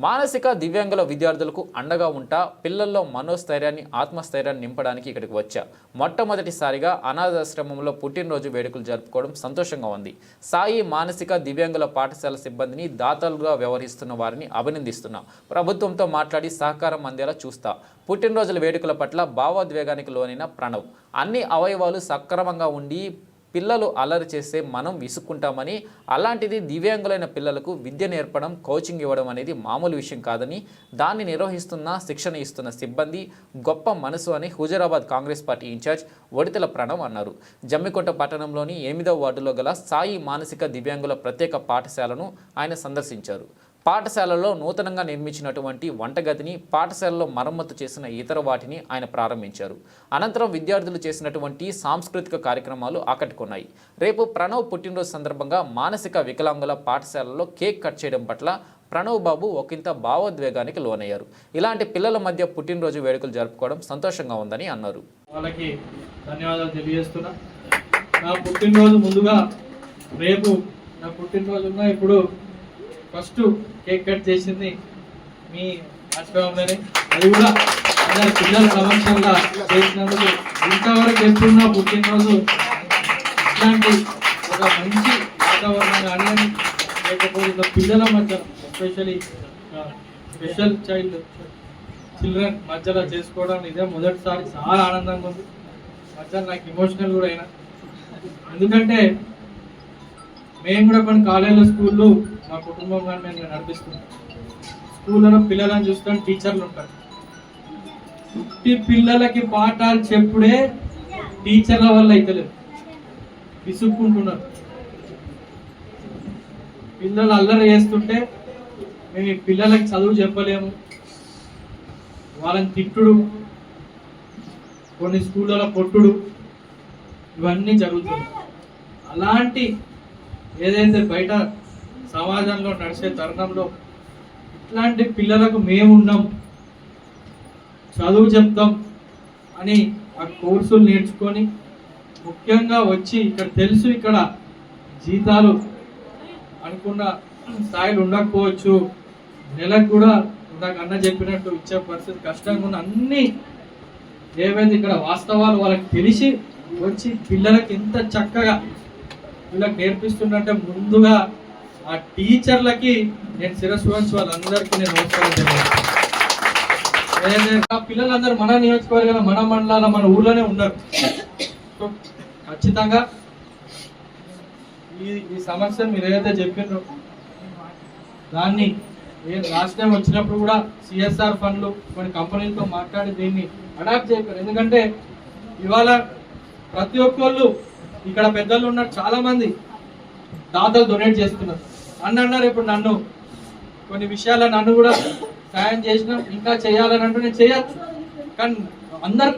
మానసిక దివ్యాంగుల విద్యార్థులకు అండగా ఉంటా పిల్లల్లో మనోస్థైర్యాన్ని ఆత్మస్థైర్యాన్ని నింపడానికి ఇక్కడికి వచ్చా. మొట్టమొదటిసారిగా అనాథాశ్రమంలో పుట్టినరోజు వేడుకలు జరుపుకోవడం సంతోషంగా ఉంది. సాయి మానసిక దివ్యాంగుల పాఠశాల సిబ్బందిని దాతలుగా వ్యవహరిస్తున్న వారిని అభినందిస్తున్నా. ప్రభుత్వంతో మాట్లాడి సహకారం అందేలా చూస్తా. పుట్టినరోజుల వేడుకల పట్ల భావోద్వేగానికి లోనైన ప్రణవ్. అన్ని అవయవాలు సక్రమంగా ఉండి పిల్లలు అల్లరి చేస్తే మనం విసుక్కుంటామని, అలాంటిది దివ్యాంగులైన పిల్లలకు విద్య నేర్పడం, కోచింగ్ ఇవ్వడం అనేది మామూలు విషయం కాదని, దాన్ని నిర్వహిస్తున్న శిక్షణ ఇస్తున్న సిబ్బంది గొప్ప మనసు అని హుజూరాబాద్ కాంగ్రెస్ పార్టీ ఇన్ఛార్జ్ వడితెల ప్రణవ్ అన్నారు. జమ్మికుంట పట్టణంలోని 8వ వార్డులో గల సాయి మానసిక దివ్యాంగుల ప్రత్యేక పాఠశాలను ఆయన సందర్శించారు. పాఠశాలలో నూతనంగా నిర్మించినటువంటి వంటగదిని, పాఠశాలలో మరమ్మతు చేసిన ఇతర వాటిని ఆయన ప్రారంభించారు. అనంతరం విద్యార్థులు చేసినటువంటి సాంస్కృతిక కార్యక్రమాలు ఆకట్టుకున్నాయి. రేపు ప్రణవ్ పుట్టినరోజు సందర్భంగా మానసిక వికలాంగుల పాఠశాలలో కేక్ కట్ చేయడం పట్ల ప్రణవ్ బాబు ఒకంత భావోద్వేగానికి లోనయ్యారు. ఇలాంటి పిల్లల మధ్య పుట్టినరోజు వేడుకలు జరుపుకోవడం సంతోషంగా ఉందని అన్నారు. వాళ్ళకి ధన్యవాదాలు తెలియజేస్తున్నా. నా పుట్టినరోజు ముందుగా రేపు నా పుట్టినరోజు ఉన్నా. ఇప్పుడు ఫస్ట్ కేక్ కట్ చేసింది మీ ఆశ్రమంలోనే, అది కూడా అందరి పిల్లల సమక్షంగా చేసినందుకు. ఇంతవరకు ఎప్పుడున్నా పుట్టినరోజు ఇట్లాంటి ఒక మంచి వాతావరణం కానీ, లేకపోతే పిల్లల మధ్య ఎస్పెషలీ స్పెషల్ చిల్డ్రన్ మధ్యలో చేసుకోవడం ఇదే మొదటిసారి. చాలా ఆనందంగా ఉంది. మధ్యలో నాకు ఎమోషనల్ కూడా అయినా. ఎందుకంటే మేము కూడా కొన్ని కాలేజీలో స్కూళ్ళు మా కుటుంబం కానీ మేము నడిపిస్తున్నాం. స్కూళ్ళలో పిల్లలను చూస్తాం, టీచర్లు ఉంటారు. పుట్టి పిల్లలకి పాఠాలు చెప్పుడే టీచర్ల వల్ల అయితలేదు, విసుక్కుంటున్నారు. పిల్లలు అల్లరి చేస్తుంటే మేము ఈ పిల్లలకి చదువు చెప్పలేము, వాళ్ళని తిట్టుడు, కొన్ని స్కూళ్ళలో కొట్టుడు, ఇవన్నీ జరుగుతుంది. అలాంటి ఏదైతే బయట సమాజంలో నడిచే తరుణంలో ఇట్లాంటి పిల్లలకు మేమున్నాం, చదువు చెప్తాం అని ఆ కోర్సులు నేర్చుకొని ముఖ్యంగా వచ్చి ఇక్కడ తెలుసు ఇక్కడ జీతాలు అనుకున్న స్థాయిలు ఉండకపోవచ్చు, నెలకు కూడా నాకు అన్న చెప్పినట్టు ఇచ్చే పరిస్థితి కష్టంగా ఉన్న. అన్ని ఏవైతే ఇక్కడ వాస్తవాలు వాళ్ళకి తెలిసి వచ్చి పిల్లలకి ఎంత చక్కగా వీళ్ళకి నేర్పిస్తుందంటే ముందుగా ఆ టీచర్లకి నేను శిరస్సు వంచి వాళ్ళందరికీ నేను నమస్కారం చేయాలి. ఆ పిల్లలందరూ మన నియోజకవర్గంలో, మన మండలాల, మన ఊర్లోనే ఉన్నారు. సో ఖచ్చితంగా ఈ సమస్య మీరు ఏదైతే చెప్పినారో దాన్ని లాస్ట్ టైం వచ్చినప్పుడు కూడా సిఎస్ఆర్ ఫండ్లు కొన్ని కంపెనీలతో మాట్లాడి దీన్ని అడాప్ట్ చేయరు. ఎందుకంటే ఇవాళ ప్రతి ఒక్కళ్ళు ఇక్కడ పెద్దలు ఉన్నారు, చాలా మంది దాతలు డొనేట్ చేస్తున్నారు. అన్నారు ఇప్పుడు నన్ను కొన్ని విషయాల్లో నన్ను కూడా సాయం చేసినాం, ఇంకా చేయాలని అంటూ నేను చేయొచ్చు. కానీ అందరి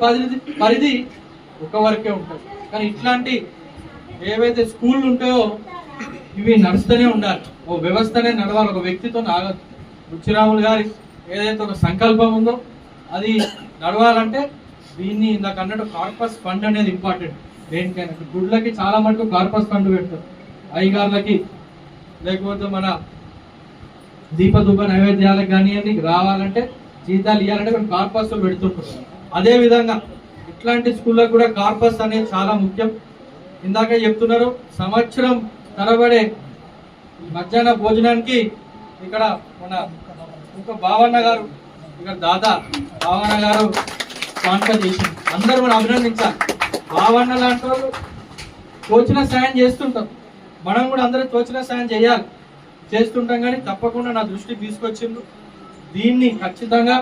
పరిధి ఒక వరకే ఉంటుంది. కానీ ఇట్లాంటి ఏవైతే స్కూళ్ళు ఉంటాయో ఇవి నడుస్తూనే ఉండాలి, ఓ వ్యవస్థనే నడవాలి, ఒక వ్యక్తితో ఆగదు. రుచిరాములు గారి ఏదైతే ఒక సంకల్పం ఉందో అది నడవాలంటే దీన్ని నాకు అన్నట్టు కార్పస్ ఫండ్ అనేది ఇంపార్టెంట్. దేనికైనా గుడ్లకి చాలా మటుకు కార్పస్ ఫండ్ పెడతారు, అయ్యగారులకి లేకపోతే మన దీపదూప నైవేద్యాలకు కానీ రావాలంటే జీతాలు ఇవ్వాలంటే కొన్ని కార్పస్లు పెడుతుంటారు. అదే విధంగా ఇట్లాంటి స్కూళ్ళకు కూడా కార్పస్ అనేది చాలా ముఖ్యం. ఇందాక చెప్తున్నారు, సంవత్సరం తరబడే మధ్యాహ్న భోజనానికి ఇక్కడ మన ఇంకా భావన్న గారు, ఇక్కడ దాదా భావన్న గారు స్పాన్సర్ చేసింది. అందరూ మనం అభినందించాలి. భావన్న లాంటి వాళ్ళు తోచిన సాయం చేస్తుంటాం, మనం కూడా అందరూ తోచిన సాయం చేస్తుంటాం. కానీ తప్పకుండా నా దృష్టికి తీసుకొచ్చిండ్రు. దీన్ని ఖచ్చితంగా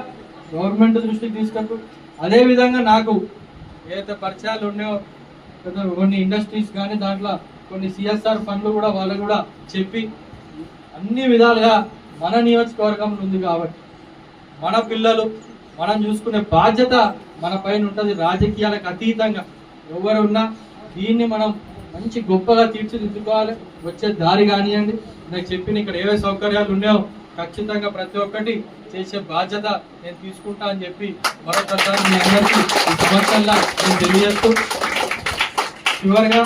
గవర్నమెంట్ దృష్టికి తీసుకొచ్చు. అదేవిధంగా నాకు ఏదైతే పరిచయాలు ఉన్నాయో కొన్ని ఇండస్ట్రీస్ కానీ దాంట్లో కొన్ని సిఎస్ఆర్ ఫండ్లు కూడా వాళ్ళు కూడా చెప్పి అన్ని విధాలుగా మన నియోజకవర్గంలో ఉంది. కాబట్టి మన పిల్లలు మనం చూసుకునే బాధ్యత మన పైన ఉంటుంది. రాజకీయాలకు అతీతంగా ఎవరు ఉన్నా దీన్ని మనం మంచి గొప్పగా తీర్చిదిద్దుకోవాలి. వచ్చే దారి కానివ్వండి, నాకు చెప్పిన ఇక్కడ ఏవే సౌకర్యాలు ఉన్నాయో ఖచ్చితంగా ప్రతి ఒక్కటి చేసే బాధ్యత నేను తీసుకుంటా అని చెప్పి మరొకసారి మీ అందరికీ ఈ సంవత్సరంలో నేను తెలియజేస్తూ చివరిగా